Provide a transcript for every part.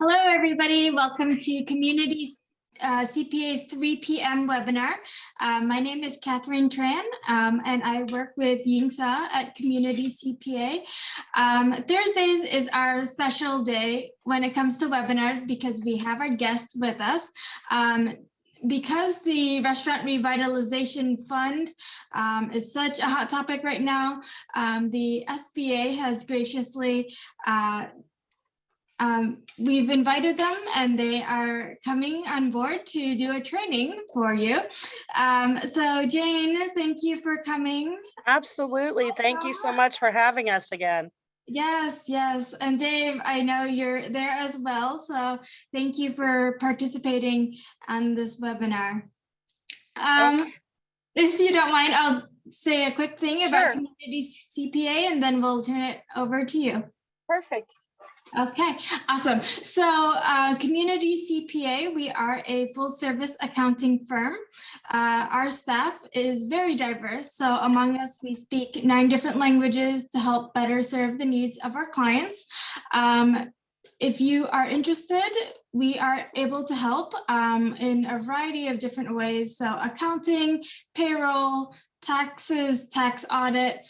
Hello, everybody. Welcome to Community CPA's 3 p.m. webinar. My name is Catherine Tran, and I work with Yingsa at Community CPA. Thursdays is our special day when it comes to webinars because we have our guests with us. Because the Restaurant Revitalization Fund is such a hot topic right now, the SBA has graciously we've invited them and they are coming on board to do a training for you. So Jayne, thank you for coming. Absolutely. Thank you so much for having us again. Yes, yes. And Dave, I know you're there as well. So thank you for participating on this webinar. Okay. If you don't mind, I'll say a quick thing about Sure. Community CPA and then we'll turn it over to you. Perfect. Okay, awesome. So Community CPA, we are a full service accounting firm. Our staff is very diverse. So among us, we speak 9 different languages to help better serve the needs of our clients. If you are interested, we are able to help in a variety of different ways. So accounting, payroll, taxes, tax audit,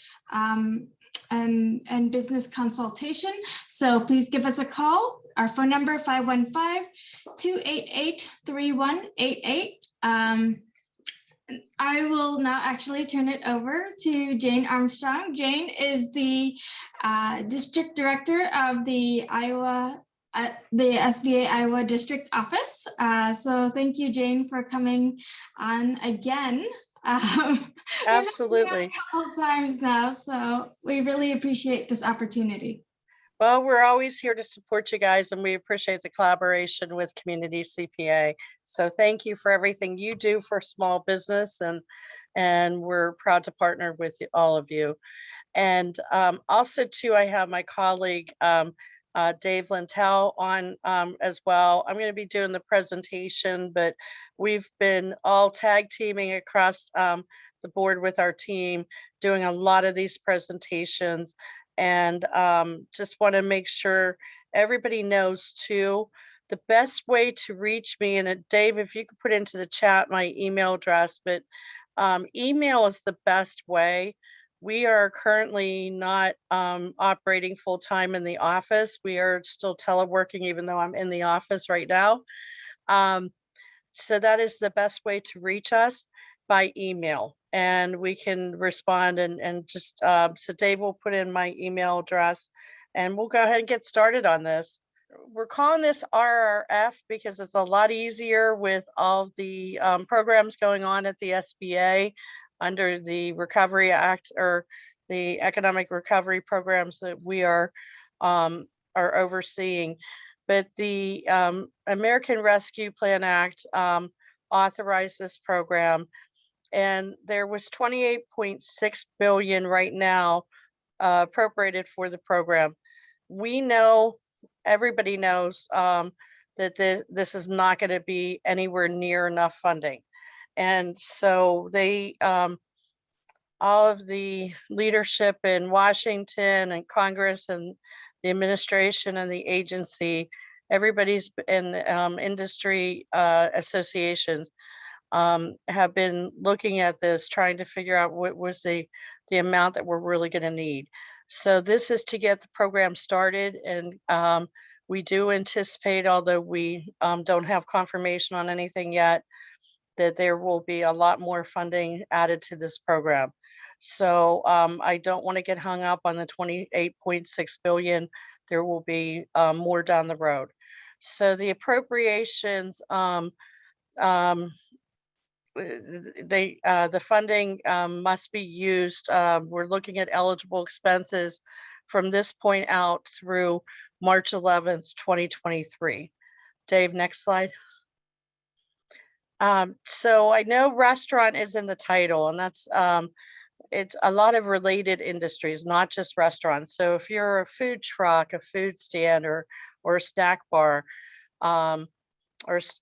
and business consultation. So please give us a call. Our phone number 515-288-3188. I will now actually turn it over to Jayne Armstrong. Jayne is the district director of the SBA Iowa District Office. So thank you, Jayne, for coming on again. Absolutely. A couple times now, so we really appreciate this opportunity. Well, we're always here to support you guys, and we appreciate the collaboration with Community CPA. So thank you for everything you do for small business, and we're proud to partner with all of you. And also, too, I have my colleague Dave Lintel on as well. I'm going to be doing the presentation, but we've been all tag teaming across the board with our team, doing a lot of these presentations, and just want to make sure everybody knows too, the best way to reach me, and Dave, if you could put into the chat my email address, but email is the best way. We are currently not operating full-time in the office. We are still teleworking, even though I'm in the office right now. So that is the best way to reach us, by email, and we can respond and just, so Dave will put in my email address and we'll go ahead and get started on this. We're calling this RRF because it's a lot easier with all the programs going on at the SBA under the Recovery Act, or the economic recovery programs that we are overseeing. But the American Rescue Plan Act authorized this program, and there was $28.6 billion right now appropriated for the program. We know, everybody knows that this is not going to be anywhere near enough funding. And so they, all of the leadership in Washington and Congress and the administration and the agency, everybody's in industry associations have been looking at this, trying to figure out what was the amount that we're really going to need. So this is to get the program started, and we do anticipate, although we don't have confirmation on anything yet, that there will be a lot more funding added to this program. So I don't want to get hung up on the $28.6 billion. There will be more down the road. So the appropriations, the funding must be used. We're looking at eligible expenses from this point out through March 11th, 2023. Dave, next slide. So I know restaurant is in the title, and that's it's a lot of related industries, not just restaurants. So if you're a food truck, a food stand, or a snack bar, or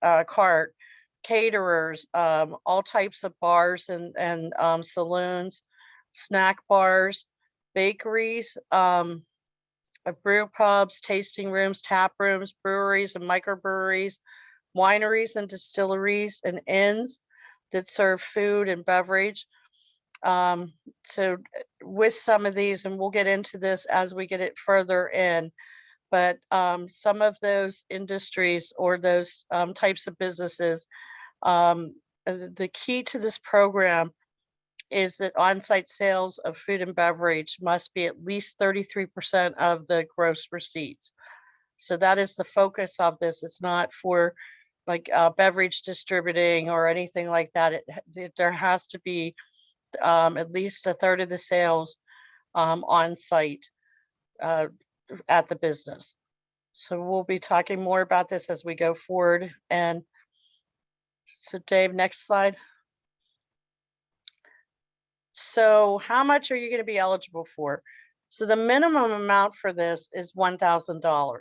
a cart, caterers, all types of bars and saloons, snack bars, bakeries, brew pubs, tasting rooms, tap rooms, breweries and microbreweries, wineries and distilleries, and inns that serve food and beverage. So with some of these, and we'll get into this as we get it further in, but some of those industries or those types of businesses, the key to this program is that on-site sales of food and beverage must be at least 33% of the gross receipts. So that is the focus of this. It's not for like beverage distributing or anything like that. There has to be at least a third of the sales on site uh, at the business. So we'll be talking more about this as we go forward. And so Dave, next slide. So how much are you going to be eligible for? So the minimum amount for this is $1,000.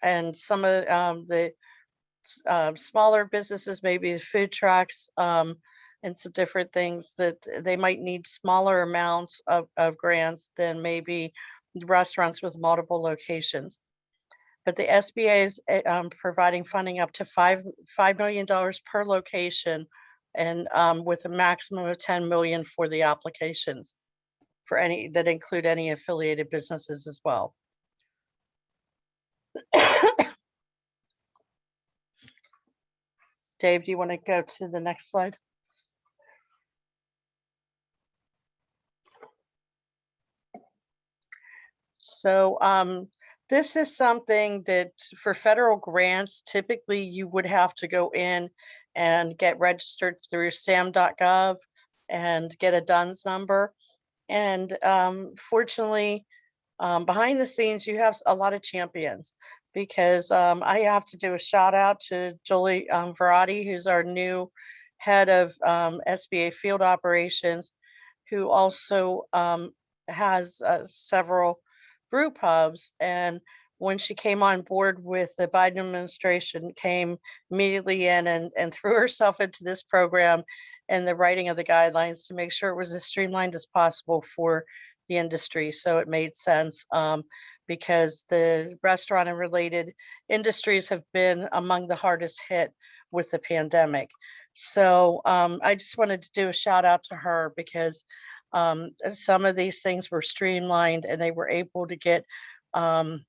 And some of the smaller businesses, maybe food trucks, and some different things that they might need smaller amounts of grants than maybe restaurants with multiple locations. But the SBA is providing funding up to $5 million per location, and with a maximum of 10 million for the applications for any that include any affiliated businesses as well. Dave, do you want to go to the next slide? So this is something that for federal grants, typically you would have to go in and get registered through sam.gov and get a DUNS number. And fortunately, behind the scenes, you have a lot of champions, because I have to do a shout out to Julie Verratti, who's our new head of SBA field operations, who also has several brew pubs. And when she came on board with the Biden administration, came immediately in and threw herself into this program and the writing of the guidelines to make sure it was as streamlined as possible for the industry. So it made sense, because the restaurant and related industries have been among the hardest hit with the pandemic. So I just wanted to do a shout out to her, because some of these things were streamlined and they were able to get around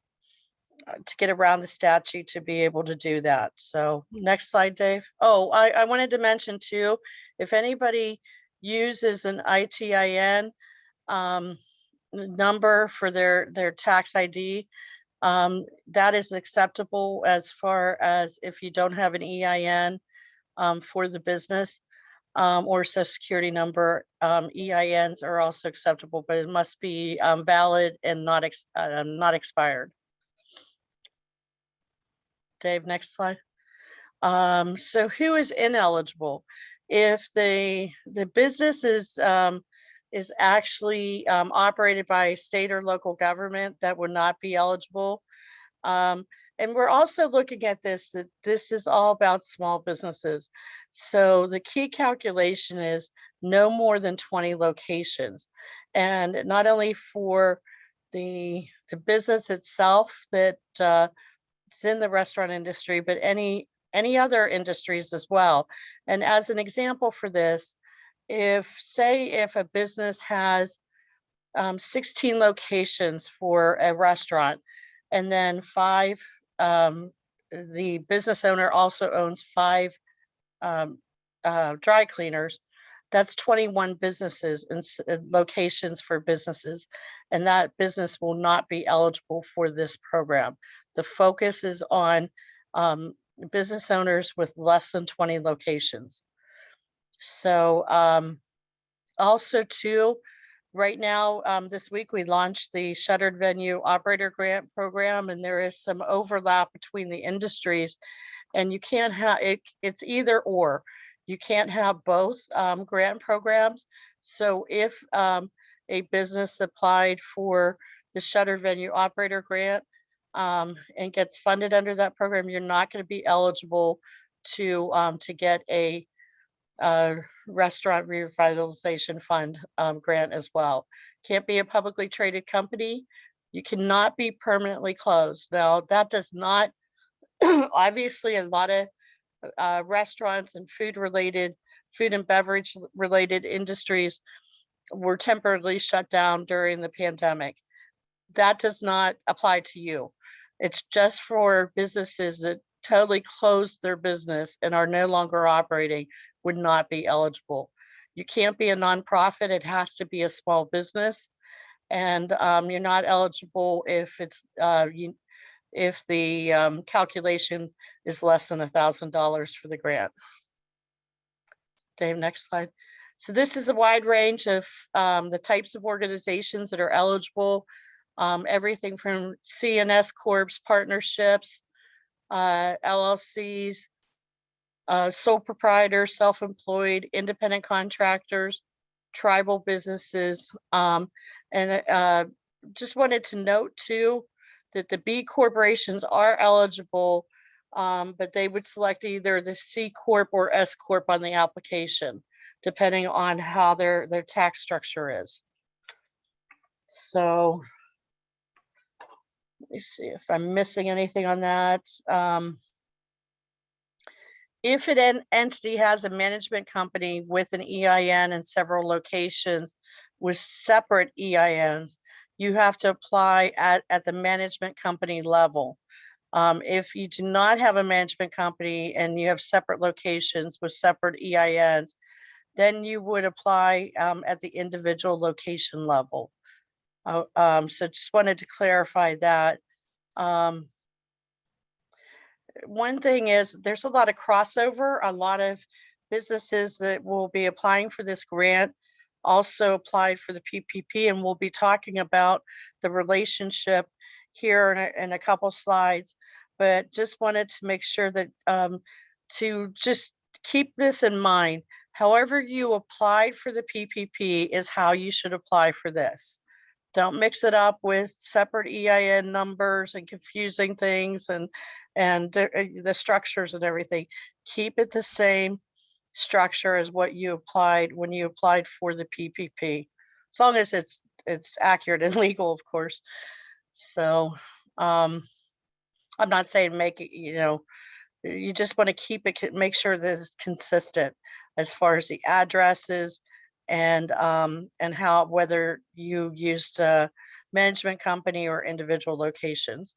the statute to be able to do that. So next slide, Dave. Oh, I wanted to mention too, if anybody uses an ITIN number for their tax ID, that is acceptable as far as if you don't have an EIN for the business. Or social security number. EINs are also acceptable, but it must be valid and not expired. Dave, next slide. So who is ineligible? If the business is actually operated by state or local government, that would not be eligible. And we're also looking at that this is all about small businesses. So the key calculation is no more than 20 locations. And not only for the business itself that it's in the restaurant industry, but any other industries as well. And as an example for this, if a business has 16 locations for a restaurant, and then the business owner also owns 5 dry cleaners, that's 21 businesses and locations for businesses, and that business will not be eligible for this program. The focus is on business owners with less than 20 locations. So also too, right now, this week we launched the Shuttered Venue Operator Grant Program, and there is some overlap between the industries, and you can't have it. It's either or. You can't have both grant programs. So if a business applied for the Shuttered Venue Operator Grant and gets funded under that program, you're not going to be eligible to get a Restaurant Revitalization Fund grant as well. Can't be a publicly traded company, You cannot be permanently closed. Now, that does not, obviously, a lot of restaurants and food and beverage related industries were temporarily shut down during the pandemic. That does not apply to you. It's just for businesses that totally closed their business and are no longer operating would not be eligible. You can't be a nonprofit. It has to be a small business. And you're not eligible if it's if the calculation is less than $1,000 for the grant. Dave, next slide. So this is a wide range of the types of organizations that are eligible. Everything from CNS Corps, partnerships, LLCs, sole proprietors, self-employed, independent contractors, tribal businesses. And just wanted to note too, that the B corporations are eligible, but they would select either the C Corp or S Corp on the application, depending on how their tax structure is. So let me see if I'm missing anything on that. If an entity has a management company with an EIN and several locations with separate EINs, you have to apply at the management company level. If you do not have a management company and you have separate locations with separate EINs, then you would apply at the individual location level. So just wanted to clarify that. One thing is there's a lot of crossover. A lot of businesses that will be applying for this grant also applied for the PPP, and we'll be talking about the relationship here in a couple slides. But just wanted to make sure that to just keep this in mind. However you applied for the PPP is how you should apply for this. Don't mix it up with separate EIN numbers and confusing things and the structures and everything. Keep it the same structure as what you applied when you applied for the PPP, as long as it's accurate and legal, of course. So I'm not saying make it, you just want to keep it, make sure that it's consistent as far as the addresses and how, whether you used a management company or individual locations.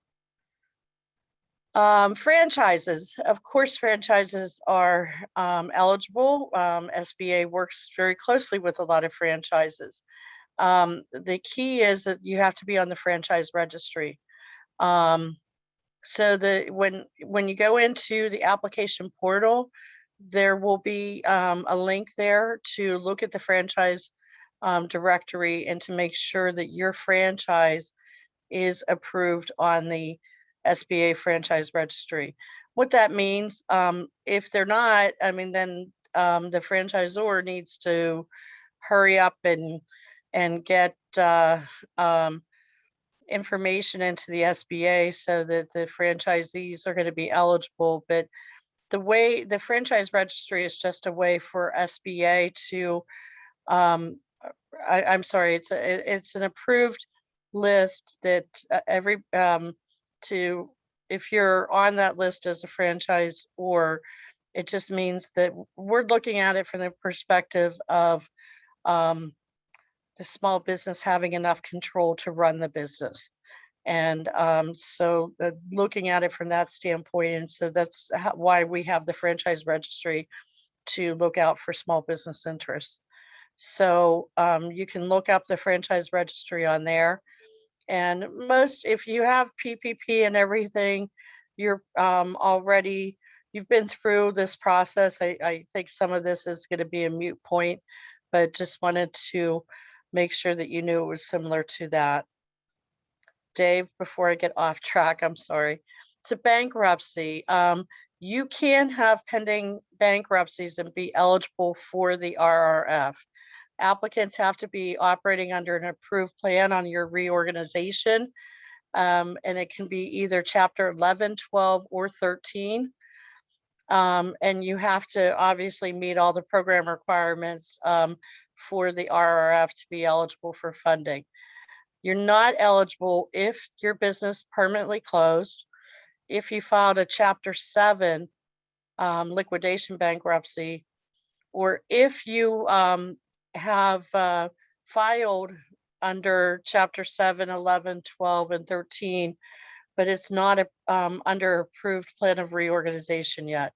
Franchises, of course, franchises are eligible. SBA works very closely with a lot of franchises. The key is that you have to be on the franchise registry. So that when you go into the application portal, there will be a link there to look at the franchise directory and to make sure that your franchise is approved on the SBA franchise registry. What that means, if they're not, I mean, then the franchisor needs to hurry up and get information into the SBA so that the franchisees are going to be eligible. But the way the franchise registry is just a way for SBA to, I'm sorry, it's an approved list that if you're on that list as a franchise, or it just means that we're looking at it from the perspective of the small business having enough control to run the business. And so looking at it from that standpoint, and so that's why we have the franchise registry to look out for small business interests. So you can look up the franchise registry on there. And if you have PPP and everything, you're already, you've been through this process. I think some of this is going to be a moot point, but just wanted to make sure that you knew it was similar to that. Dave, before I get off track, I'm sorry. So bankruptcy, you can have pending bankruptcies and be eligible for the RRF. Applicants have to be operating under an approved plan on your reorganization. And it can be either Chapter 11, 12, or 13. And you have to obviously meet all the program requirements for the RRF to be eligible for funding. You're not eligible if your business permanently closed, if you filed a Chapter 7 liquidation bankruptcy, or if you have filed under Chapter 7, 11, 12, and 13, but it's not under approved plan of reorganization yet.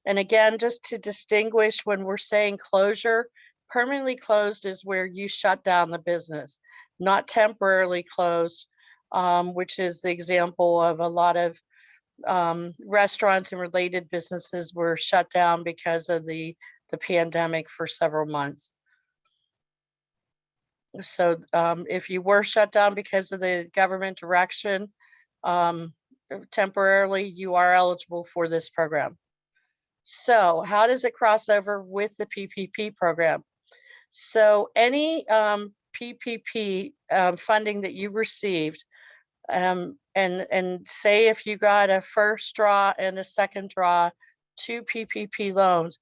And again, just to distinguish, when we're saying closure, permanently closed is where you shut down the business, not temporarily closed, which is the example of a lot of restaurants and related businesses were shut down because of the pandemic for several months. So if you were shut down because of the government direction, temporarily, you are eligible for this program. So how does it cross over with the PPP program? So any PPP funding that you received, and say if you got a first draw and a second draw, 2 PPP loans,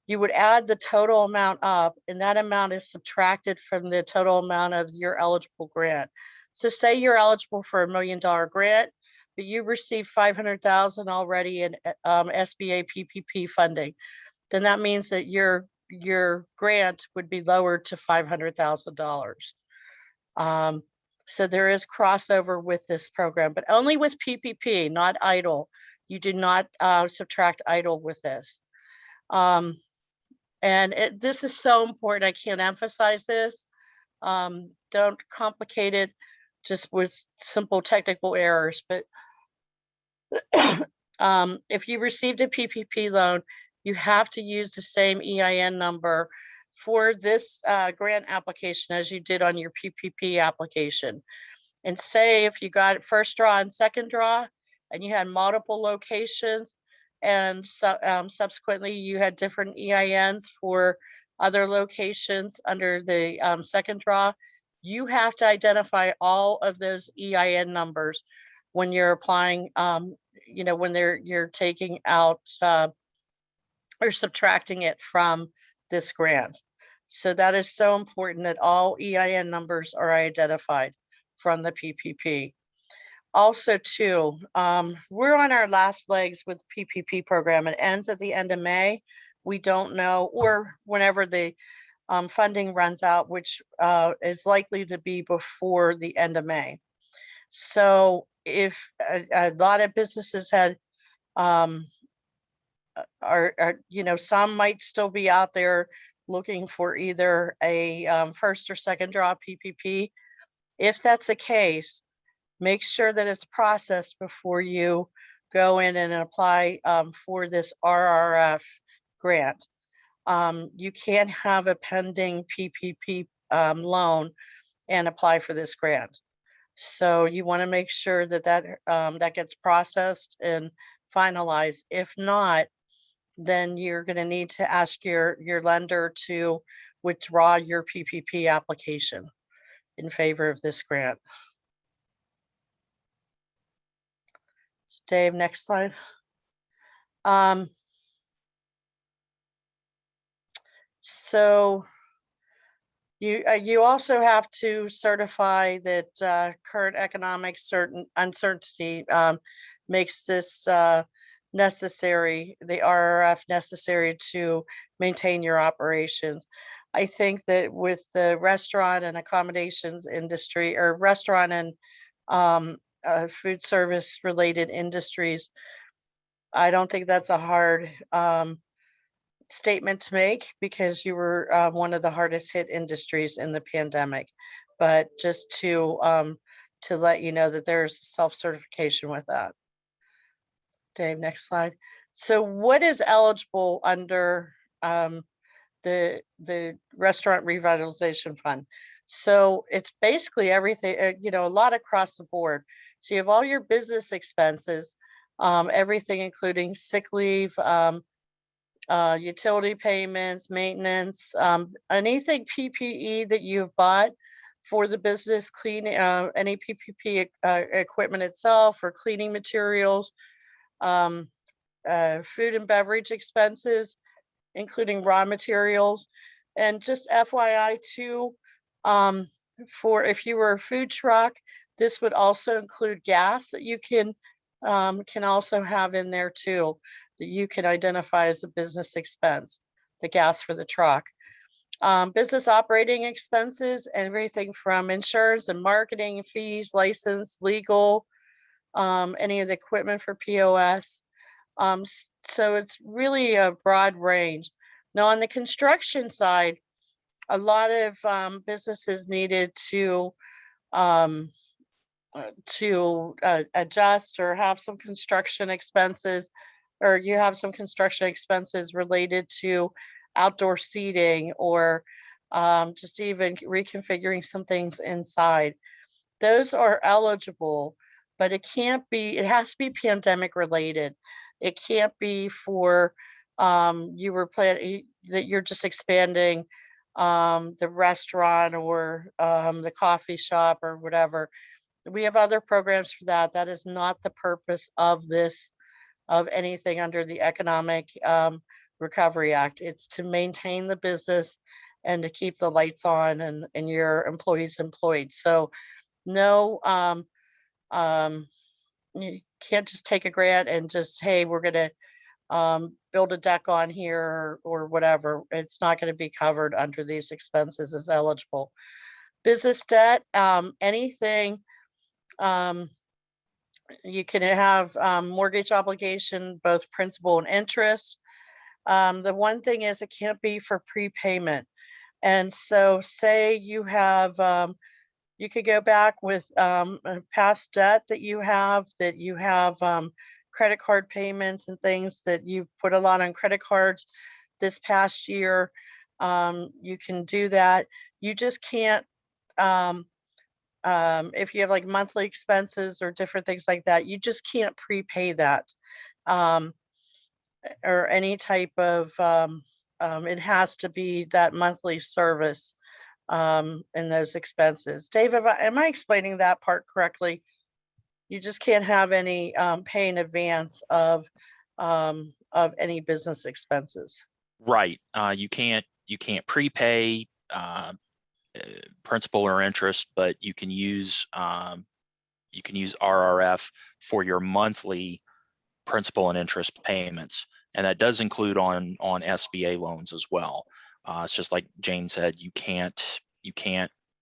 you would add the total amount up, and that amount is subtracted from the total amount of your eligible grant. So say you're eligible for $1 million grant, but you received 500,000 already in SBA PPP funding, then that means that your grant would be lowered to $500,000. So there is crossover with this program, but only with PPP, not EIDL. You do not subtract EIDL with this. And this is so important. I can't emphasize this. Don't complicate it just with simple technical errors. But if you received a PPP loan, you have to use the same EIN number for this grant application as you did on your PPP application. And say if you got first draw and second draw, and you had multiple locations, and subsequently you had different EINs for other locations under the second draw, you have to identify all of those EIN numbers when you're applying, when you're taking out or subtracting it from this grant. So that is so important that all EIN numbers are identified from the PPP. Also too, we're on our last legs with PPP program. It ends at the end of May. We don't know, or whenever the funding runs out, which is likely to be before the end of May. So if a lot of businesses had, some might still be out there looking for either a first or second draw PPP. If that's the case, make sure that it's processed before you go in and apply for this RRF grant. You can't have a pending PPP loan and apply for this grant. So you want to make sure that that gets processed and finalized. If not, then you're going to need to ask your lender to withdraw your PPP application in favor of this grant. Dave, next slide. So you also have to certify that current economic uncertainty makes this necessary, the RRF necessary to maintain your operations. I think that with the restaurant and accommodations industry, or restaurant and food service related industries, I don't think that's a hard statement to make, because you were one of the hardest hit industries in the pandemic. But just to let you know that there's self-certification with that. Dave, next slide. So what is eligible under the Restaurant Revitalization Fund? So it's basically everything, a lot across the board. So you have all your business expenses, everything including sick leave, utility payments, maintenance, anything PPE that you've bought for the business, any PPP equipment itself, or cleaning materials, food and beverage expenses, including raw materials. And just FYI too, for if you were a food truck, this would also include gas that you can also have in there too, that you can identify as a business expense, the gas for the truck. Business operating expenses, everything from insurance and marketing fees, license, legal, any of the equipment for POS. So it's really a broad range. Now on the construction side, a lot of businesses needed um, to adjust or have some construction expenses, or you have some construction expenses related to outdoor seating or just even reconfiguring some things inside. Those are eligible, but it has to be pandemic related. It can't be for you were planning that you're just expanding the restaurant or the coffee shop or whatever. We have other programs for that. That is not the purpose of this, of anything under the Economic Recovery Act. It's to maintain the business and to keep the lights on and your employees employed. So no, you can't just take a grant and just, hey, we're gonna build a deck on here or whatever. It's not gonna be covered under these expenses as eligible. Business debt, anything, um, you can have mortgage obligation, both principal and interest. The one thing is it can't be for prepayment. And so say you have you could go back with a past debt that you have, credit card payments and things that you put a lot on credit cards this past year. You can do that. You just can't, if you have like monthly expenses or different things like that, you just can't prepay that, um, or any type of, it has to be that monthly service and those expenses. Dave, am I explaining that part correctly? You just can't have any pay in advance of any business expenses. Right. You can't prepay principal or interest, but you can use RRF for your monthly principal and interest payments, and that does include on SBA loans as well. It's just like Jayne said, you can't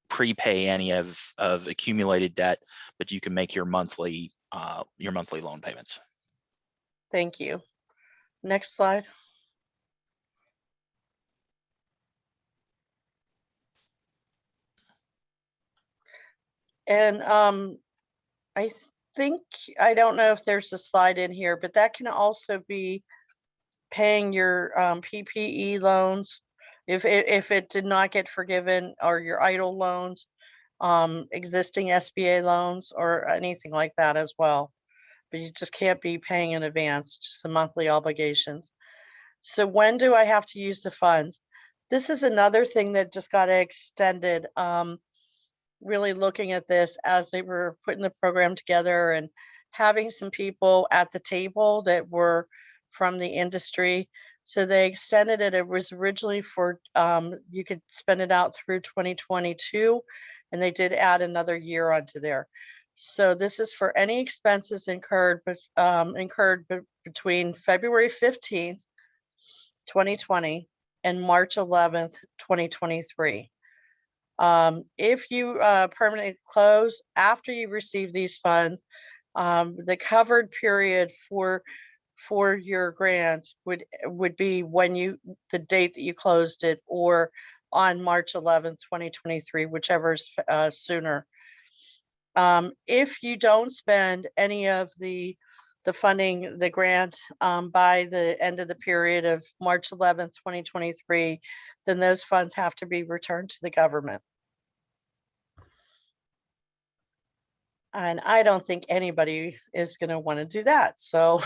prepay any of accumulated debt, but you can make your monthly loan payments. Thank you. Next slide. And I think, I don't know if there's a slide in here, but that can also be paying your PPE loans if it did not get forgiven, or your idle loans, existing SBA loans or anything like that as well. But you just can't be paying in advance, just the monthly obligations. So when do I have to use the funds? This is another thing that just got extended. Really looking at this as they were putting the program together and having some people at the table that were from the industry. So they extended it. It was originally for, you could spend it out through 2022, and they did add another year onto there. So this is for any expenses incurred between February 15th, 2020 and March 11th, 2023. If you permanently close after you receive these funds, the covered period for your grant would be the date that you closed it, or on March 11th, 2023, whichever is sooner. If you don't spend any of the funding, the grant, by the end of the period of March 11th, 2023, then those funds have to be returned to the government. And I don't think anybody is going to want to do that. So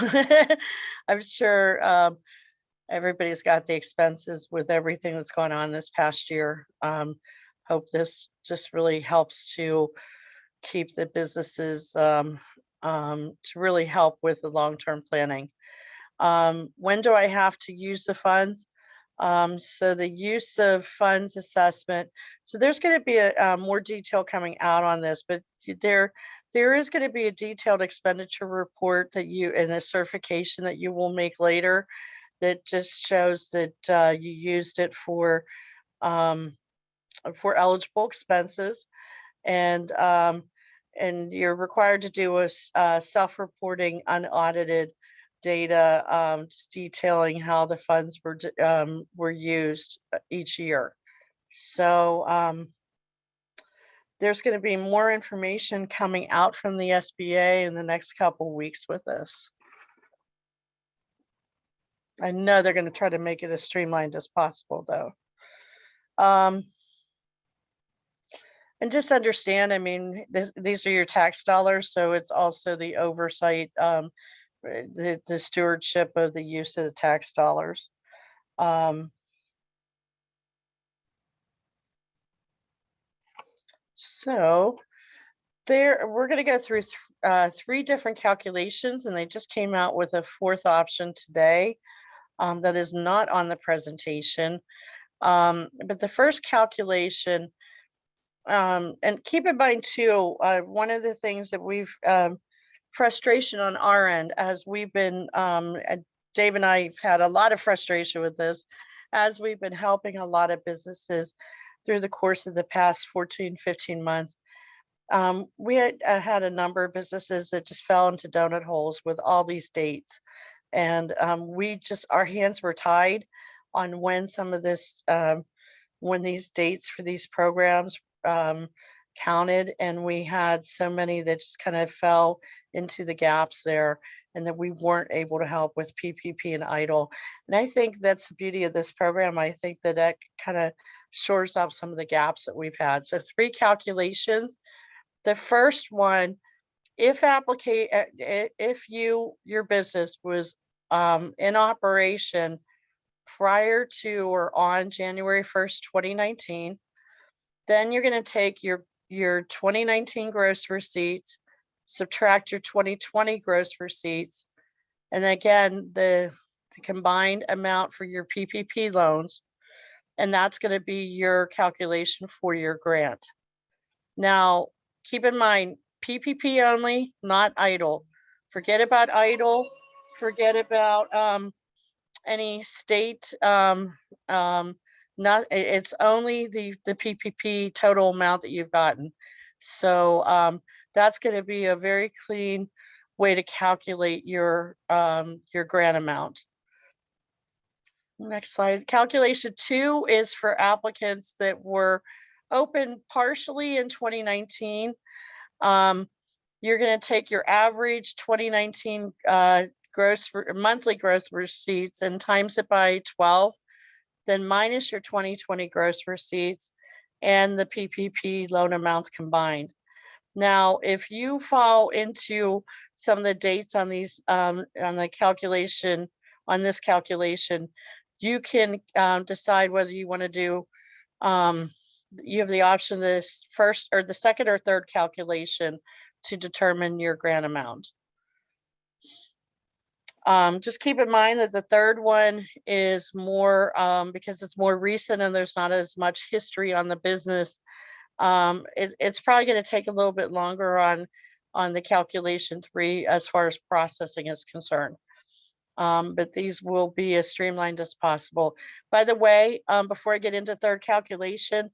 I'm sure everybody's got the expenses with everything that's gone on this past year. Hope this just really helps to keep the businesses, to really help with the long-term planning. When do I have to use the funds? So the use of funds assessment. So there's going to be a more detail coming out on this, but there is going to be a detailed expenditure report that you and a certification that you will make later that just shows that you used it for eligible expenses, and you're required to do a self-reporting unaudited data, just detailing how the funds were used each year. So there's going to be more information coming out from the SBA in the next couple weeks with this. I know they're going to try to make it as streamlined as possible, though. And just understand, I mean, these are your tax dollars, so it's also the oversight, the stewardship of the use of the tax dollars. So we're going to go through 3 different calculations, and they just came out with a 4th option today that is not on the presentation. But the first calculation, and keep in mind too, one of the things that we've frustration on our end as we've been, Dave and I have had a lot of frustration with this as we've been helping a lot of businesses through the course of the past 14, 15 months. We had a number of businesses that just fell into donut holes with all these dates. And our hands were tied on when some of this, when these dates for these programs counted, and we had so many that just kind of fell into the gaps there, and that we weren't able to help with PPP and EIDL. And I think that's the beauty of this program. I think that kind of shores up some of the gaps that we've had. So 3 calculations. The first one, if your business was in operation prior to or on January 1st, 2019, then you're going to take your 2019 gross receipts, subtract your 2020 gross receipts, and again, the combined amount for your PPP loans, and that's going to be your calculation for your grant. Now, keep in mind, PPP only, not EIDL. Forget about EIDL. Forget about any state. It's only the PPP total amount that you've gotten. So that's going to be a very clean way to calculate your grant amount. Next slide. Calculation 2 is for applicants that were open partially in 2019. You're going to take your average 2019 monthly gross receipts and times it by 12, then minus your 2020 gross receipts and the PPP loan amounts combined. Now, if you fall into some of the dates on these on this calculation, you can decide whether you want to do. You have the option of this first or the second or third calculation to determine your grant amount. Just keep in mind that the third one is more because it's more recent and there's not as much history on the business. It's probably going to take a little bit longer on the calculation 3 as far as processing is concerned. But these will be as streamlined as possible. By the way, before I get into third calculation,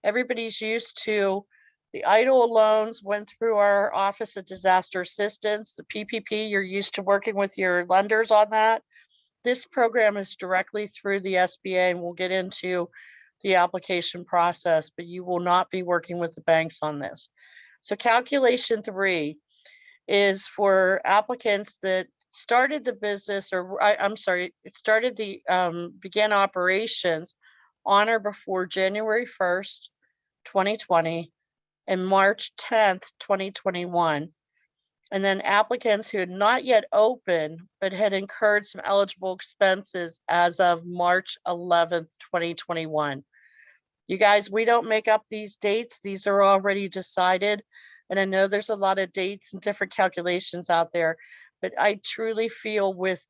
everybody's used to the EIDL loans went through our Office of Disaster Assistance. The PPP, you're used to working with your lenders on that. This program is directly through the SBA, and we'll get into the application process, but you will not be working with the banks on this. So calculation 3 is for applicants that started the business, or began operations on or before January 1st, 2020 and March 10th, 2021. And then applicants who had not yet opened, but had incurred some eligible expenses as of March 11th, 2021. You guys, we don't make up these dates. These are already decided. And I know there's a lot of dates and different calculations out there, but I truly feel with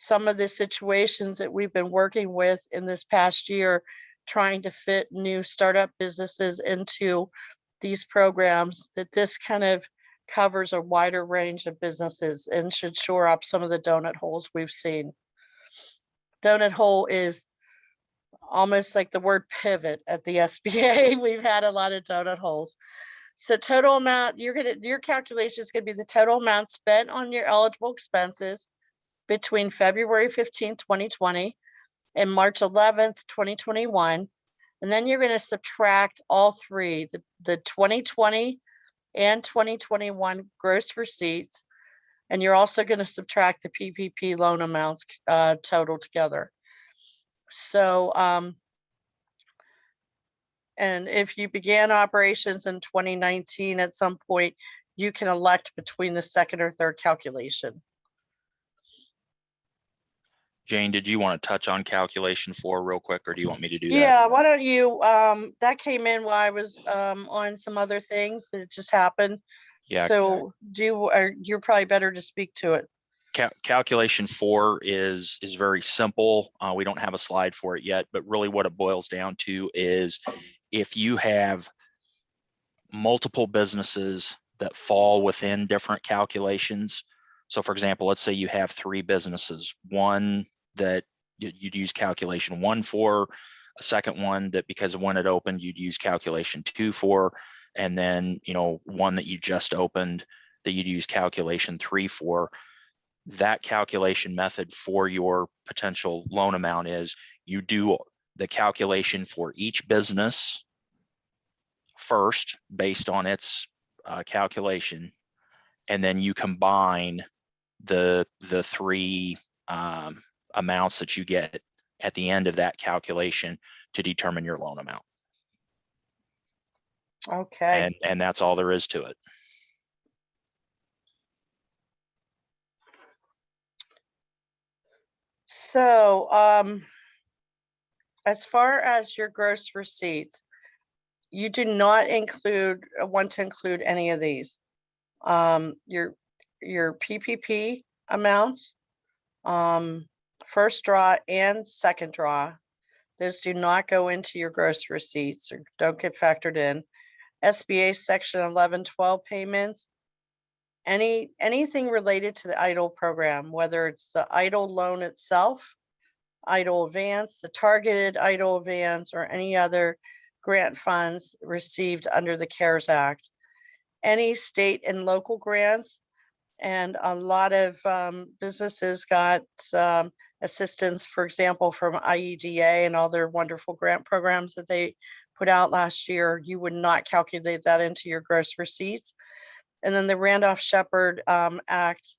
some of the situations that we've been working with in this past year, trying to fit new startup businesses into these programs, that this kind of covers a wider range of businesses and should shore up some of the donut holes we've seen. Donut hole is almost like the word pivot at the SBA. We've had a lot of donut holes. So total amount, your calculation is gonna be the total amount spent on your eligible expenses between February 15th, 2020 and March 11th, 2021. And then you're gonna subtract all three, the 2020 and 2021 gross receipts. And you're also gonna subtract the PPP loan amounts total together. So, and if you began operations in 2019 at some point, you can elect between the second or third calculation. Jayne, did you want to touch on calculation 4 real quick, or do you want me to do that? Yeah, why don't you, that came in while I was on some other things that just happened. Yeah. So you're probably better to speak to it. Calculation 4 is very simple. We don't have a slide for it yet, but really what it boils down to is if you have multiple businesses that fall within different calculations. So for example, let's say you have 3 businesses, one that you'd use calculation 1 for, a second one that because of when it opened, you'd use calculation 2 for, and then, one that you just opened that you'd use calculation 3 for. That calculation method for your potential loan amount is you do the calculation for each business first based on its calculation, and then you combine the 3 amounts that you get at the end of that calculation to determine your loan amount. Okay. And that's all there is to it. So, as far as your gross receipts, you do not want to include any of these. Your PPP amounts, first draw and second draw, those do not go into your gross receipts or don't get factored in. SBA Section 1112 payments, anything related to the EIDL program, whether it's the EIDL loan itself, EIDL advance, the targeted EIDL advance, or any other grant funds received under the CARES Act, any state and local grants, and a lot of businesses got assistance, for example, from IEDA and all their wonderful grant programs that they put out last year. You would not calculate that into your gross receipts. And then the Randolph-Shepard Act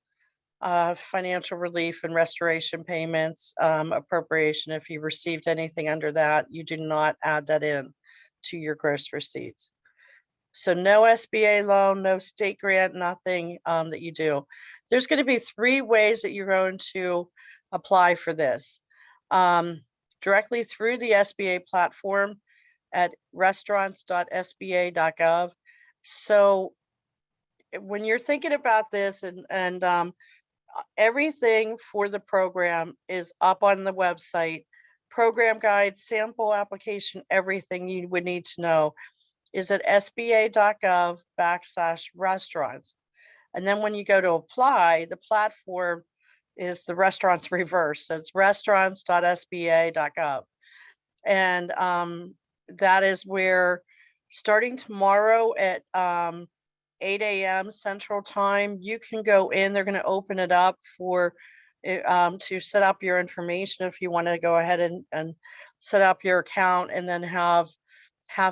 financial relief and restoration payments appropriation, if you received anything under that, you do not add that in to your gross receipts. So no SBA loan, no state grant, nothing that you do. There's going to be 3 ways that you're going to apply for this. Directly through the SBA platform at restaurants.sba.gov. So when you're thinking about this and everything for the program is up on the website, program guide, sample application, everything you would need to know is at sba.gov/restaurants. And then when you go to apply, the platform is the restaurants reverse. So it's restaurants.sba.gov. And that is where starting tomorrow at 8 a.m. Central Time, you can go in. They're going to open it up for to set up your information if you want to go ahead and set up your account and then have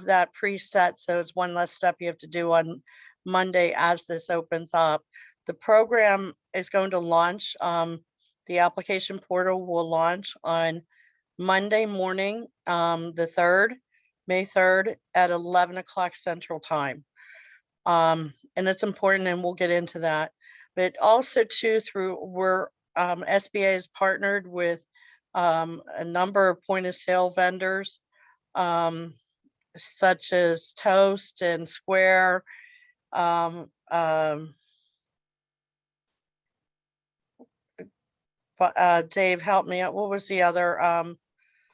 that preset. So it's one less step you have to do on Monday as this opens up. The program is going to launch. The application portal will launch on Monday morning, the 3rd, May 3rd at 11 o'clock Central Time. And it's important, and we'll get into that. But also too, SBA is partnered with a number of point of sale vendors, such as Toast and Square, Dave, help me out. What was the other?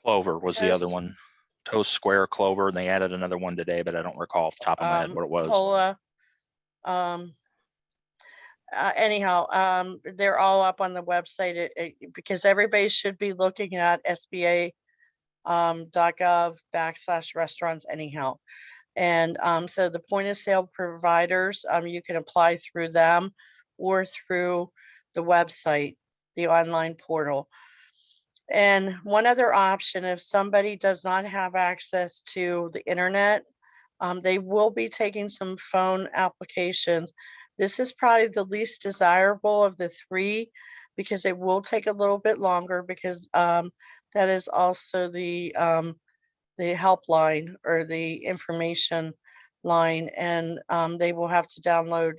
Clover was the other Toast. one. Toast Square Clover, and they added another one today, but I don't recall off the top of my head what it was. Cola. Anyhow, they're all up on the website because everybody should be looking at SBA.gov/restaurants anyhow. And so the point of sale providers, you can apply through them or through the website, the online portal. And one other option, if somebody does not have access to the internet, they will be taking some phone applications. This is probably the least desirable of the three because it will take a little bit longer because that is also the helpline or the information line, and they will have to download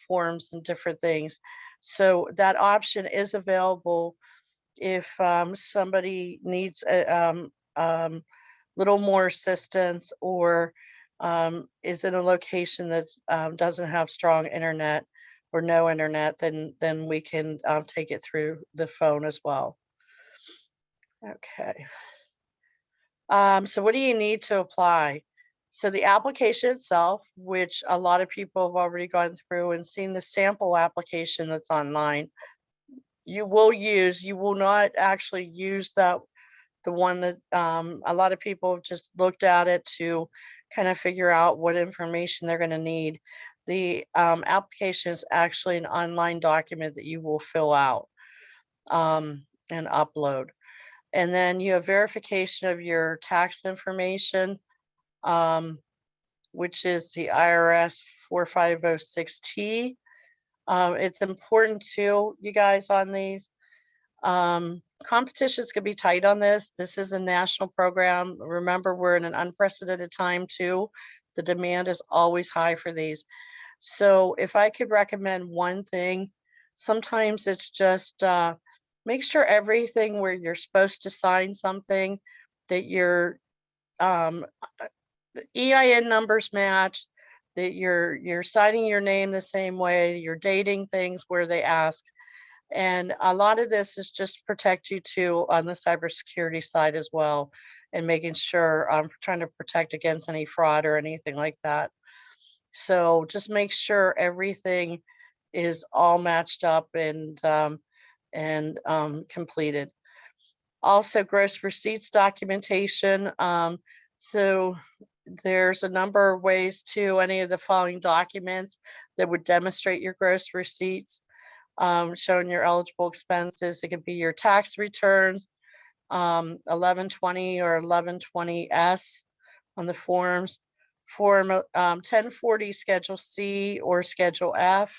forms and different things. So that option is available if somebody needs a little more assistance or is in a location that doesn't have strong internet or no internet, then we can take it through the phone as well. Okay. So what do you need to apply? So the application itself, which a lot of people have already gone through and seen the sample application that's online, you will not actually use the one that a lot of people have just looked at it to kind of figure out what information they're going to need. The application is actually an online document that you will fill out and upload. And then you have verification of your tax information, which is the IRS 4506T. It's important too, you guys, on these. Competitions could be tight on this. This is a national program. Remember, we're in an unprecedented time too. The demand is always high for these. So if I could recommend one thing, sometimes it's just make sure everything where you're supposed to sign something, that your EIN numbers match, that you're signing your name the same way, you're dating things where they ask. And a lot of this is just protect you too on the cybersecurity side as well, and making sure I'm trying to protect against any fraud or anything like that. So just make sure everything is all matched up and completed. Also, gross receipts documentation. So there's a number of ways to any of the following documents that would demonstrate your gross receipts. Showing your eligible expenses. It could be your tax returns, 1120 or 1120S on the forms, form 1040 Schedule C or Schedule F.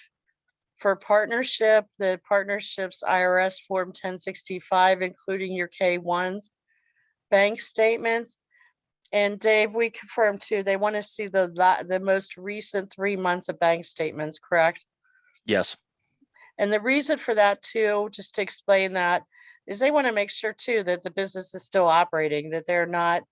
For partnership, the partnership's IRS Form 1065, including your K1s, bank statements. And Dave, we confirmed too, they want to see the most recent 3 months of bank statements, correct? Yes. And the reason for that too, just to explain that, is they want to make sure too that the business is still operating, that they're not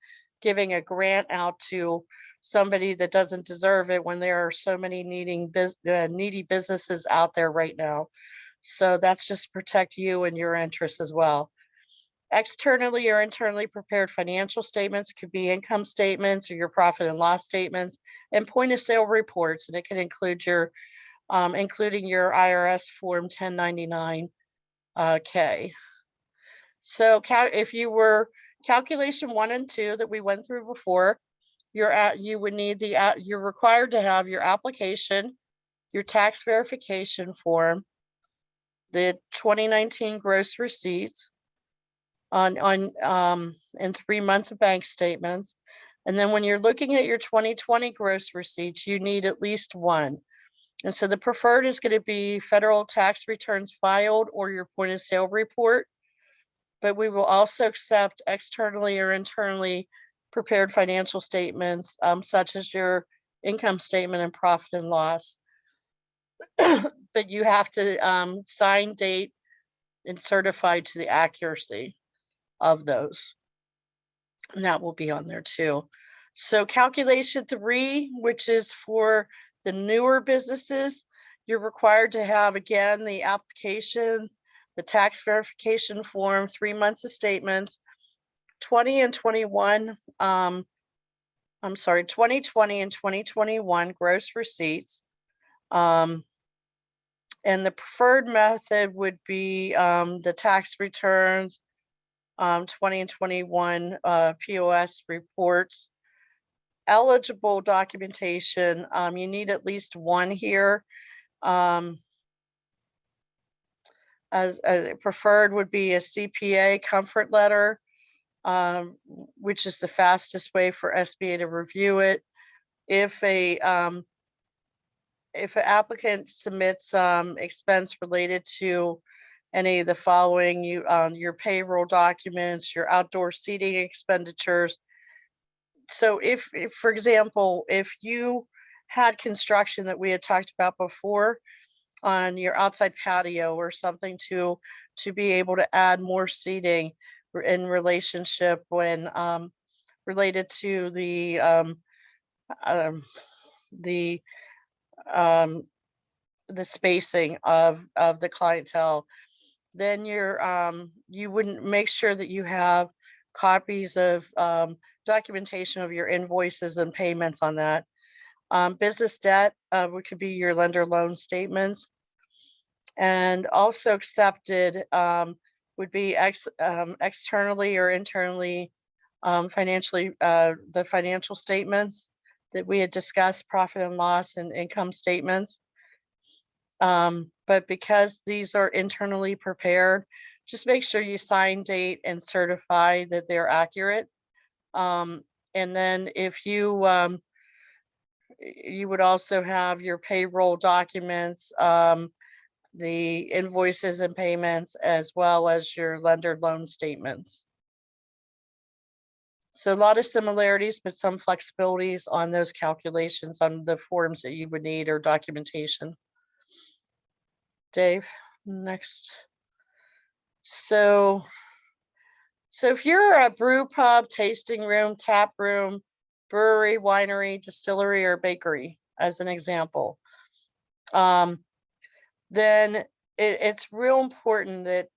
giving a grant out to somebody that doesn't deserve it when there are so many needy businesses out there right now. So that's just protect you and your interests as well. Externally or internally prepared financial statements could be income statements or your profit and loss statements and point of sale reports, and it can include your including your IRS Form 1099 K. So if you were calculation 1 and 2 that we went through before, you would need you're required to have your application, your tax verification form, the 2019 gross receipts and 3 months of bank statements. And then when you're looking at your 2020 gross receipts, you need at least one. And so the preferred is going to be federal tax returns filed or your point of sale report. But we will also accept externally or internally prepared financial statements, such as your income statement and profit and loss. But you have to sign, date, and certify to the accuracy of those. And that will be on there too. So calculation 3, which is for the newer businesses, you're required to have, again, the application, the tax verification form, 3 months of statements, 20 and 21, I'm sorry, 2020 and 2021 gross receipts. And the preferred method would be the tax returns, 20 and 21 POS reports. Eligible documentation, you need at least one here. As preferred would be a CPA comfort letter, which is the fastest way for SBA to review it. If an applicant submits expense related to any of the following, your payroll documents, your outdoor seating expenditures. So if, for example, if you had construction that we had talked about before on your outside patio or something to be able to add more seating in relationship when related to the spacing of the clientele, then you wouldn't make sure that you have copies of documentation of your invoices and payments on that. Business debt, which could be your lender loan statements. And also accepted would be externally or internally financially, the financial statements that we had discussed, profit and loss and income statements. But because these are internally prepared, just make sure you sign, date, and certify that they're accurate. And then if you would also have your payroll documents, the invoices and payments, as well as your lender loan statements. So a lot of similarities, but some flexibilities on those calculations on the forms that you would need or documentation. Dave, next. So if you're a brew pub, tasting room, tap room, brewery, winery, distillery, or bakery, as an example, then it's real important that,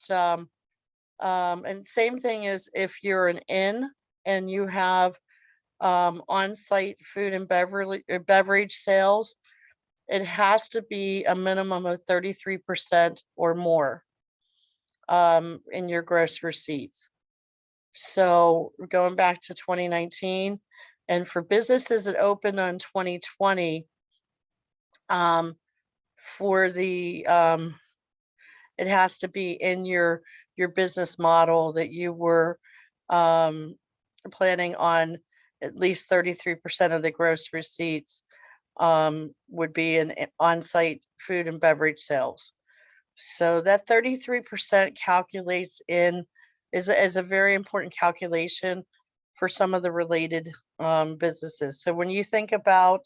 and same thing as if you're an inn and you have on-site food and beverage sales, it has to be a minimum of 33% or more in your gross receipts. So going back to 2019, and for businesses that opened on 2020, for the it has to be in your business model that you were planning on at least 33% of the gross receipts would be in on-site food and beverage sales. So that 33% calculates is a very important calculation for some of the related businesses. So when you think about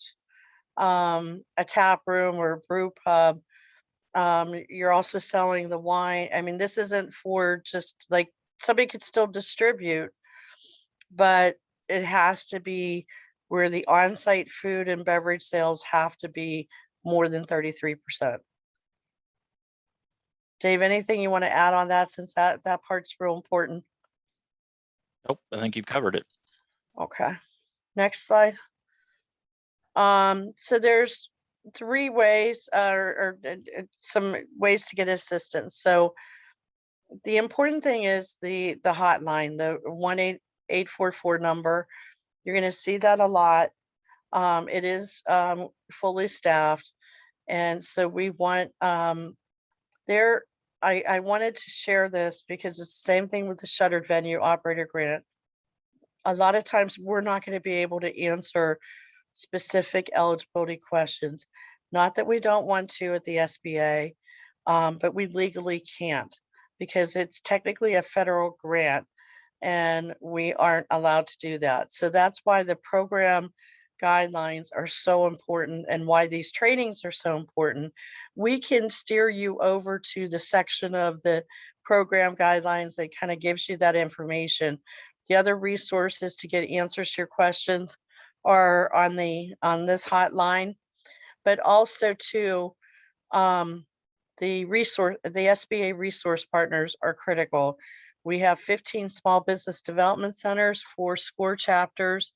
a tap room or a brew pub, you're also selling the wine. I mean, this isn't for just like somebody could still distribute, but it has to be where the on-site food and beverage sales have to be more than 33%. Dave, anything you want to add on that, since that part's real important? Nope, I think you've covered it. Okay, next slide. So there's 3 ways or some ways to get assistance. So the important thing is the hotline, the 1-844 number. You're going to see that a lot. It is fully staffed, and so we want I wanted to share this because it's the same thing with the Shuttered venue operator grant. A lot of times we're not going to be able to answer specific eligibility questions. Not that we don't want to at the SBA, but we legally can't because it's technically a federal grant and we aren't allowed to do that. So that's why the program guidelines are so important and why these trainings are so important. We can steer you over to the section of the program guidelines that kind of gives you that information. The other resources to get answers to your questions are on this hotline, but also too, the SBA resource partners are critical. We have 15 small business development centers, 4 SCORE chapters,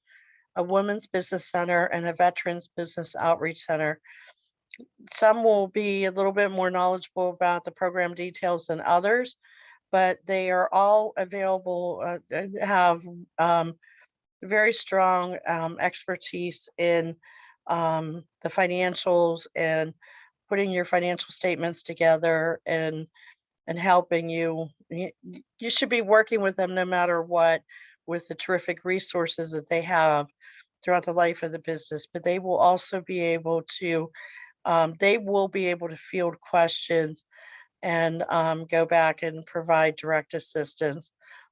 a women's business center, and a veterans business outreach center. Some will be a little bit more knowledgeable about the program details than others, but they are all available, have very strong expertise in the financials and putting your financial statements together and helping you. You should be working with them no matter what, with the terrific resources that they have throughout the life of the business. But they will also be able to field questions and go back and provide direct assistance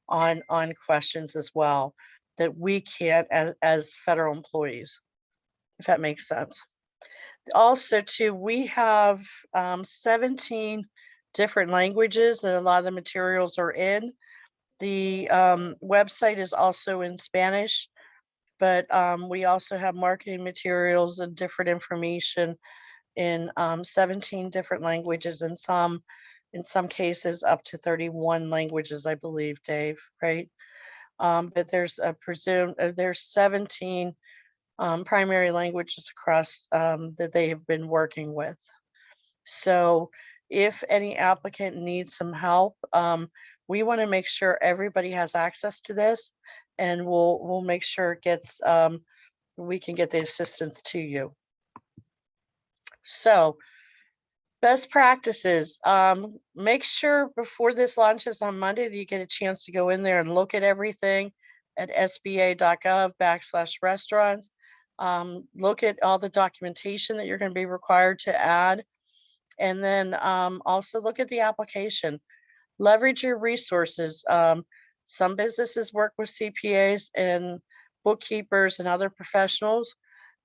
on questions as well that we can't as federal employees, if that makes sense. Also, too, we have 17 different languages that a lot of the materials are in. The website is also in Spanish, but we also have marketing materials and different information in 17 different languages, and in some cases up to 31 languages, I believe, Dave, right? But there's there's 17 primary languages across that they have been working with. So if any applicant needs some help, we want to make sure everybody has access to this, and we'll make sure it gets we can get the assistance to you. So best practices, make sure before this launches on Monday that you get a chance to go in there and look at everything at sba.gov/restaurants. Look at all the documentation that you're going to be required to add. And then also look at the application. Leverage your resources. Some businesses work with CPAs and bookkeepers and other professionals.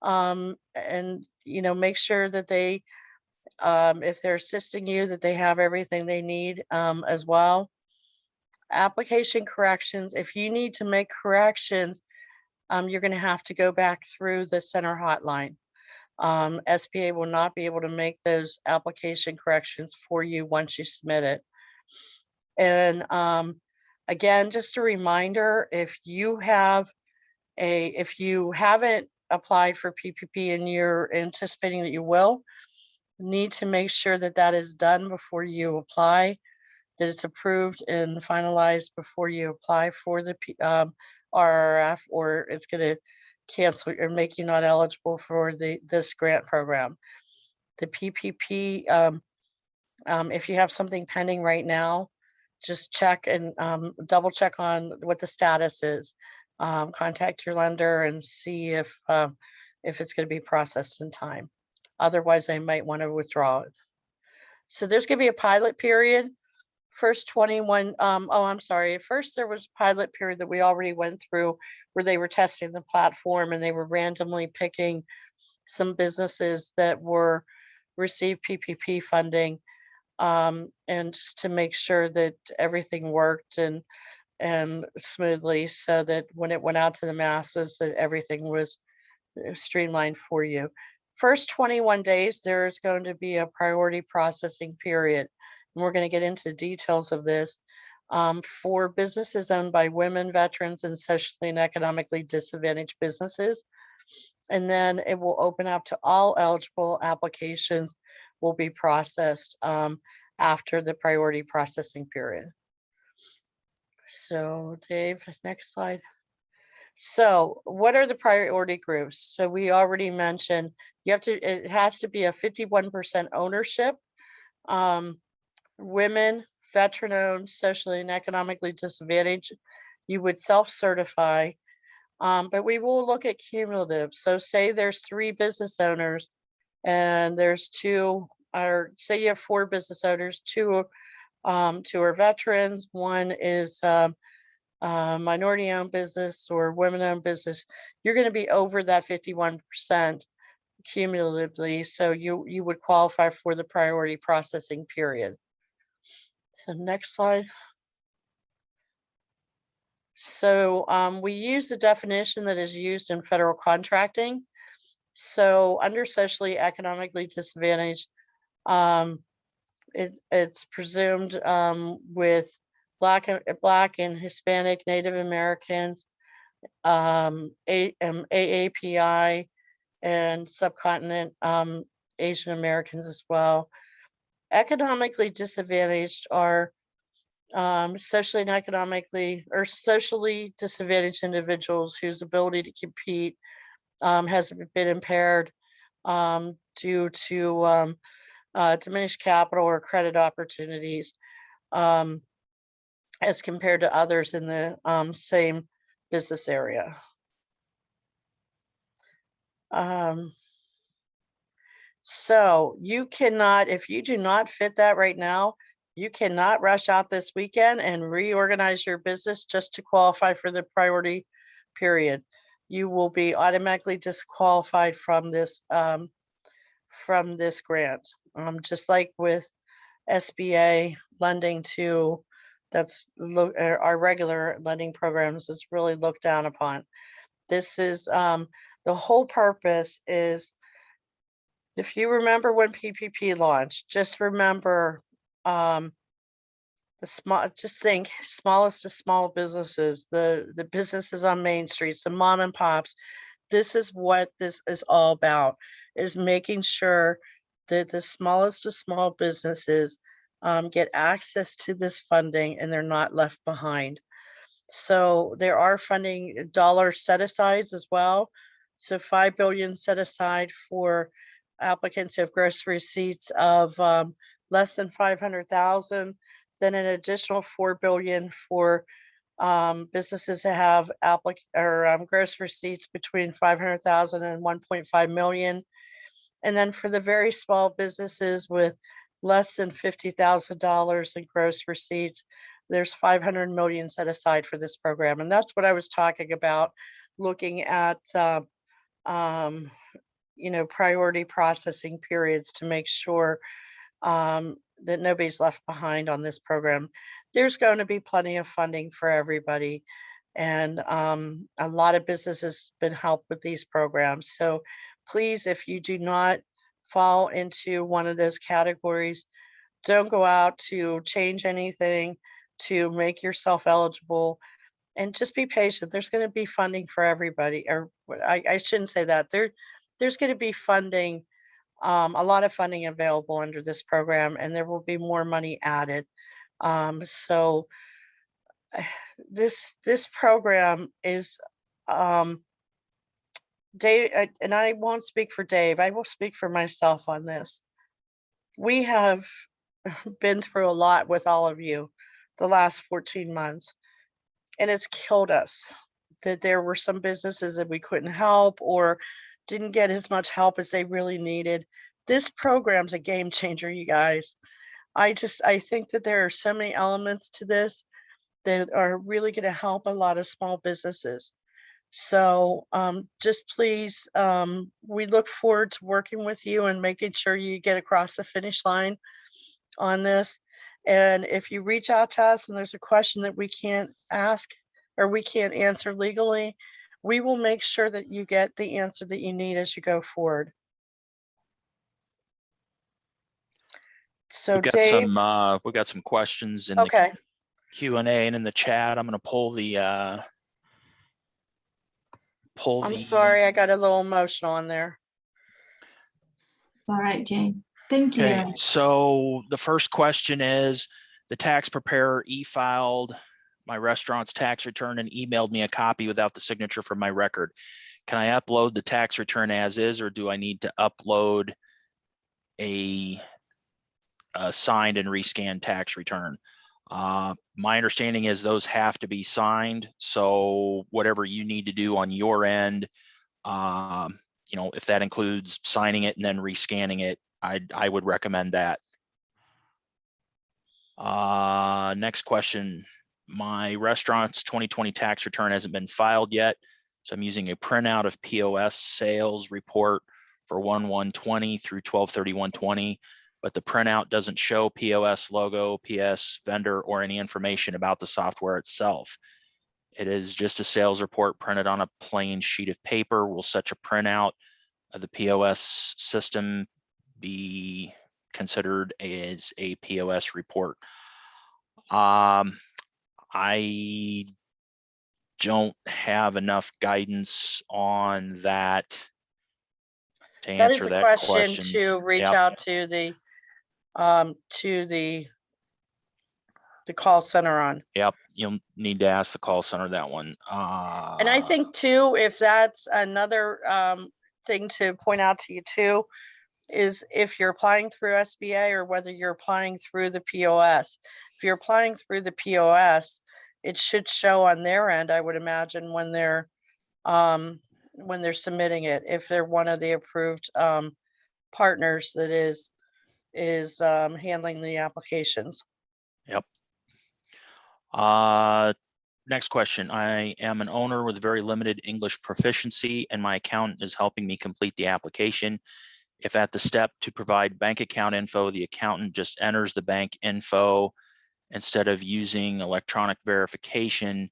And, make sure that they, if they're assisting you, that they have everything they need as well. Application corrections. If you need to make corrections, you're going to have to go back through the center hotline. SBA will not be able to make those application corrections for you once you submit it. And again, just a reminder, if you haven't applied for PPP and you're anticipating that you will, need to make sure that that is done before you apply, that it's approved and finalized before you apply for the RRF, or it's going to cancel or make you not eligible for this grant program. The PPP, if you have something pending right now, just check and double check on what the status is. Contact your lender and see if it's going to be processed in time. Otherwise, they might want to withdraw it. So there's going to be a pilot period. First 21, first there was a pilot period that we already went through where they were testing the platform and they were randomly picking some businesses that were received PPP funding, and just to make sure that everything worked and smoothly, so that when it went out to the masses, that everything was streamlined for you. First 21 days, there's going to be a priority processing period. And we're going to get into the details of this for businesses owned by women, veterans, and socially and economically disadvantaged businesses. And then it will open up to all eligible applications will be processed after the priority processing period. So Dave, next slide. So what are the priority groups? So we already mentioned it has to be a 51% ownership. Women, veteran-owned, socially and economically disadvantaged, you would self-certify, but we will look at cumulative. So say there's 3 business owners and there's 2, or say you have 4 business owners, 2 are veterans, 1 is minority-owned business or women-owned business, you're going to be over that 51% cumulatively, so you would qualify for the priority processing period. So next slide. So we use the definition that is used in federal contracting. So under socially economically disadvantaged, it's presumed with Black and Hispanic Native Americans, AAPI, and subcontinent Asian Americans as well. Economically disadvantaged are socially and economically or socially disadvantaged individuals whose ability to compete has been impaired due to diminished capital or credit opportunities as compared to others in the same business area. So you cannot, if you do not fit that right now, you cannot rush out this weekend and reorganize your business just to qualify for the priority period. You will be automatically disqualified from this grant. Just like with SBA lending to, our regular lending programs is really looked down upon. This is the whole purpose is, if you remember when PPP launched, just remember just think smallest of small businesses, the businesses on Main Streets, the mom and pops. This is what this is all about, is making sure that the smallest of small businesses get access to this funding and they're not left behind. So there are funding dollars set asides as well. So $5 billion set aside for applicants who have gross receipts of less than 500,000. Then an additional $4 billion for businesses that have gross receipts between 500,000 and 1.5 million. And then for the very small businesses with less than $50,000 in gross receipts, there's 500 million set aside for this program. And that's what I was talking about, looking at priority processing periods to make sure that nobody's left behind on this program. There's going to be plenty of funding for everybody. And a lot of businesses have been helped with these programs. So please, if you do not fall into one of those categories, don't go out to change anything to make yourself eligible, and just be patient. There's going to be funding for everybody, or I shouldn't say that. There's going to be funding, a lot of funding available under this program, and there will be more money added. So this program is Dave, and I won't speak for Dave, I will speak for myself on this. We have been through a lot with all of you the last 14 months, and it's killed us that there were some businesses that we couldn't help or didn't get as much help as they really needed. This program's a game changer, you guys. I think that there are so many elements to this that are really going to help a lot of small businesses. So just please, we look forward to working with you and making sure you get across the finish line on this. And if you reach out to us and there's a question that we can't ask or we can't answer legally, we will make sure that you get the answer that you need as you go forward. So Dave, we've got some questions in okay. the Q&A and in the chat. I'm going to pull the I'm sorry, I got a little emotional on there. All right, Jayne. Thank you. Okay, so the first question is, the tax preparer e-filed my restaurant's tax return and emailed me a copy without the signature from my record. Can I upload the tax return as is, or do I need to upload a signed and rescanned tax return? My understanding is those have to be signed. So whatever you need to do on your end, if that includes signing it and then rescanning it, I would recommend that. Next question. My restaurant's 2020 tax return hasn't been filed yet, so I'm using a printout of POS sales report for 1/1/20 through 12/31/20, but the printout doesn't show POS logo, PS vendor, or any information about the software itself. It is just a sales report printed on a plain sheet of paper. Will such a printout of the POS system be considered as a POS report. I don't have enough guidance on that to That is answer a that question question. to reach Yep. out to the call center on. Yep, you'll need to ask the call center that one. And I think too, if that's another thing to point out to you too, is if you're applying through SBA or whether you're applying through the POS. If you're applying through the POS, it should show on their end, I would imagine, when they're submitting it, if they're one of the approved partners that is handling the applications. Yep. Next question. I am an owner with very limited English proficiency, and my accountant is helping me complete the application. If at the step to provide bank account info, the accountant just enters the bank info instead of using electronic verification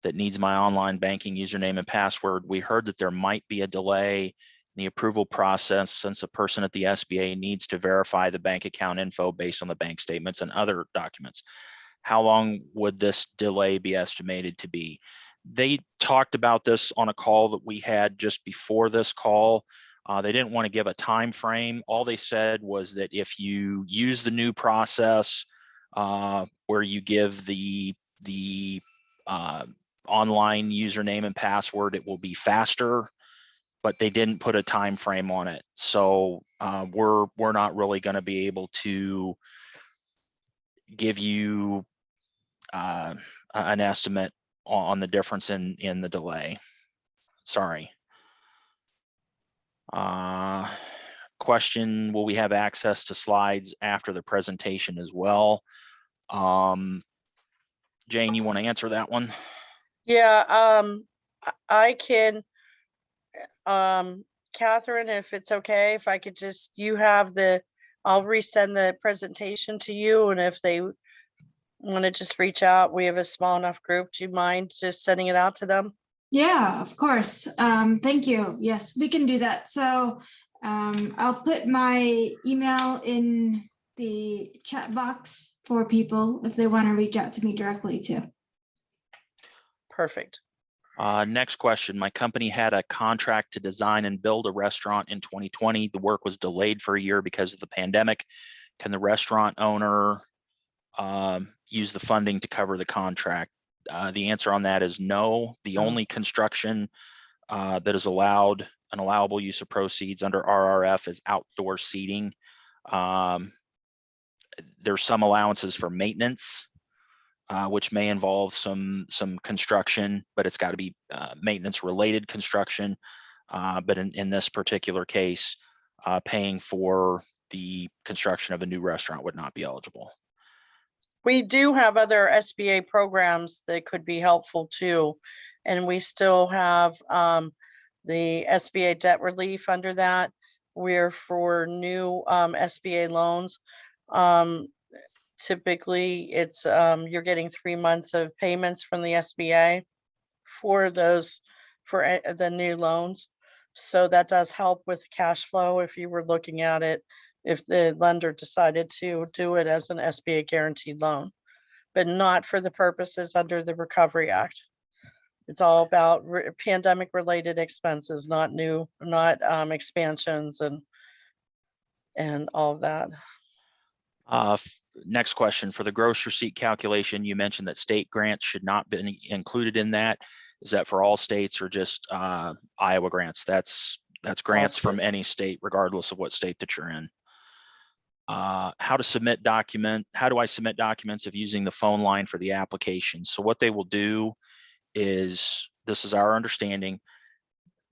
that needs my online banking username and password, we heard that there might be a delay in the approval process since a person at the SBA needs to verify the bank account info based on the bank statements and other documents. How long would this delay be estimated to be? They talked about this on a call that we had just before this call. They didn't want to give a time frame. All they said was that if you use the new process where you give the online username and password, it will be faster, but they didn't put a time frame on it. So we're not really going to be able to give you an estimate on the difference in the delay. Sorry. Question, will we have access to slides after the presentation as well? Jayne, you want to answer that one? Yeah, I can, Catherine, if it's okay, if I could just, I'll resend the presentation to you, and if they want to just reach out, we have a small enough group. Do you mind just sending it out to them? Yeah, of course. Thank you. Yes, we can do that. So I'll put my email in the chat box for people if they want to reach out to me directly too. Perfect. Next question. My company had a contract to design and build a restaurant in 2020. The work was delayed for a year because of the pandemic. Can the restaurant owner use the funding to cover the contract? The answer on that is no. The only construction that is allowed, an allowable use of proceeds under RRF, is outdoor seating. There's some allowances for maintenance, which may involve some construction, but it's got to be maintenance related construction. But in this particular case, paying for the construction of a new restaurant would not be eligible. We do have other SBA programs that could be helpful too. And we still have the Sba Debt Relief under that. We're for new SBA loans. Typically, it's you're getting 3 months of payments from the SBA for those, for the new loans. So that does help with cash flow if you were looking at it, if the lender decided to do it as an SBA guaranteed loan, but not for the purposes under the Recovery Act. It's all about pandemic related expenses, not expansions and all of that. Next question. For the gross receipt calculation, you mentioned that state grants should not be included in that. Is that for all states or just Iowa grants? That's grants from any state, regardless of what state that you're in. How do I submit documents if using the phone line for the application? So what they will do is, this is our understanding,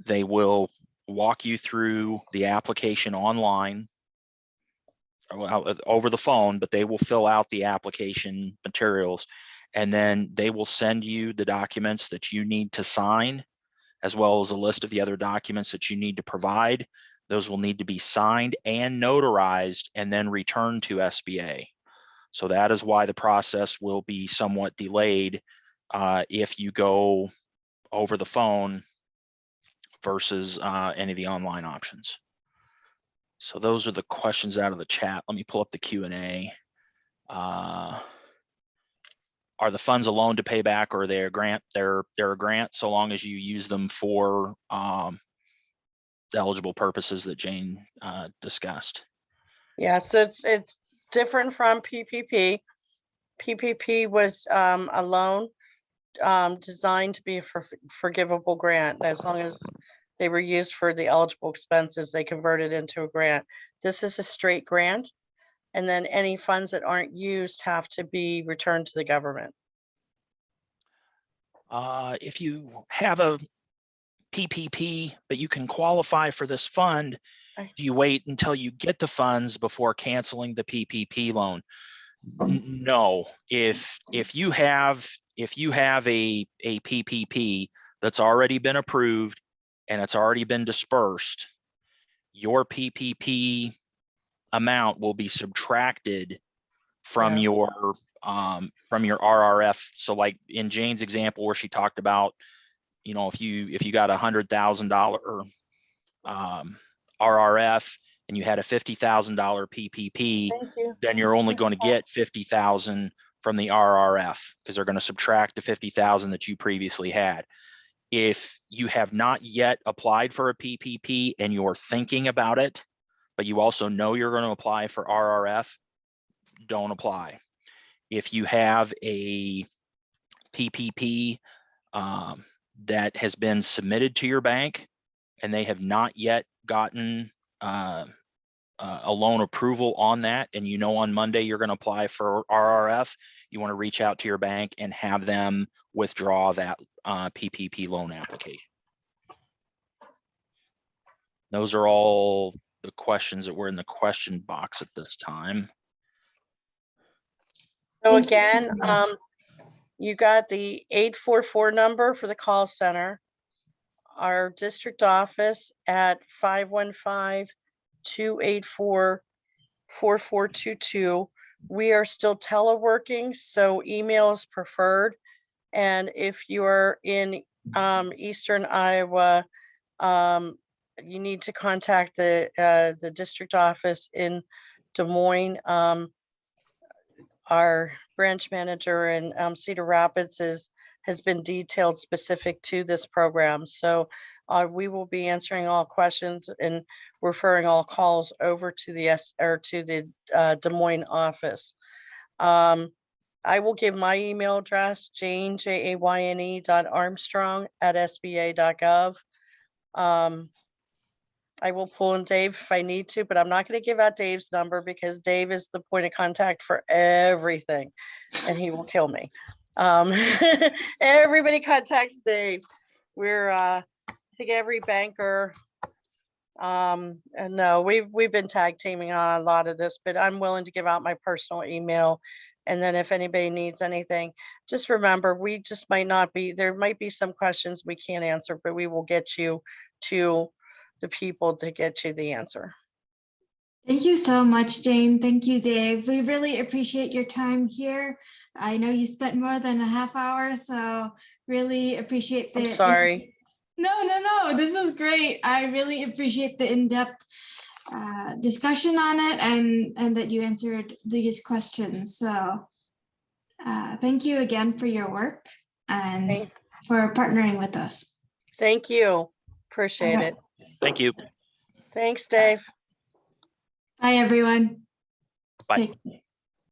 they will walk you through the application online over the phone, but they will fill out the application materials, and then they will send you the documents that you need to sign, as well as a list of the other documents that you need to provide. Those will need to be signed and notarized and then returned to SBA. So that is why the process will be somewhat delayed if you go over the phone versus any of the online options. So those are the questions out of the chat. Let me pull up the Q&A. Are the funds a loan to pay back, or are they a grant? They're a grant so long as you use them for the eligible purposes that Jayne discussed. Yeah, so it's different from PPP. PPP was a loan designed to be a forgivable grant. As long as they were used for the eligible expenses, they converted into a grant. This is a straight grant, and then any funds that aren't used have to be returned to the government. If you have a PPP, but you can qualify for this fund, do you wait until you get the funds before canceling the PPP loan? No. If you have a PPP that's already been approved and it's already been dispersed, your PPP amount will be subtracted from your RRF. So like in Jayne's example where she talked about, if you got $100,000 RRF and you had a $50,000 PPP, then you're only going to get 50,000 from the RRF because they're going to subtract the 50,000 that you previously had. If you have not yet applied for a PPP and you're thinking about it, but you also know you're going to apply for RRF, don't apply. If you have a PPP that has been submitted to your bank and they have not yet gotten a loan approval on that, and on Monday you're going to apply for RRF, you want to reach out to your bank and have them withdraw that PPP loan application. Those are all the questions that were in the question box at this time. So again, you got the 844 number for the call center. Our district office at 515-284-4422. We are still teleworking, so email is preferred. And if you are in Eastern Iowa, you need to contact the district office in Des Moines. Our branch manager in Cedar Rapids has been detailed specific to this program. So we will be answering all questions and referring all calls over to the Des Moines office. I will give my email address, Jayne, JAYNE.Armstrong@sba.gov. I will pull in Dave if I need to, but I'm not going to give out Dave's number because Dave is the point of contact for everything and he will kill me. Everybody contacts Dave. We're I think every banker, and no, we've been tag teaming on a lot of this, but I'm willing to give out my personal email. And then if anybody needs anything, just remember, we just there might be some questions we can't answer, but we will get you to the people to get you the answer. Thank you so much, Jayne. Thank you, Dave. We really appreciate your time here. I know you spent more than a half hour, so really appreciate the— I'm sorry. No, this is great. I really appreciate the in-depth discussion on it and that you answered these questions. So thank you again for your work and for partnering with us. Thank you. Appreciate it. Thank you. Thanks, Dave. Bye, everyone. Bye. Take care.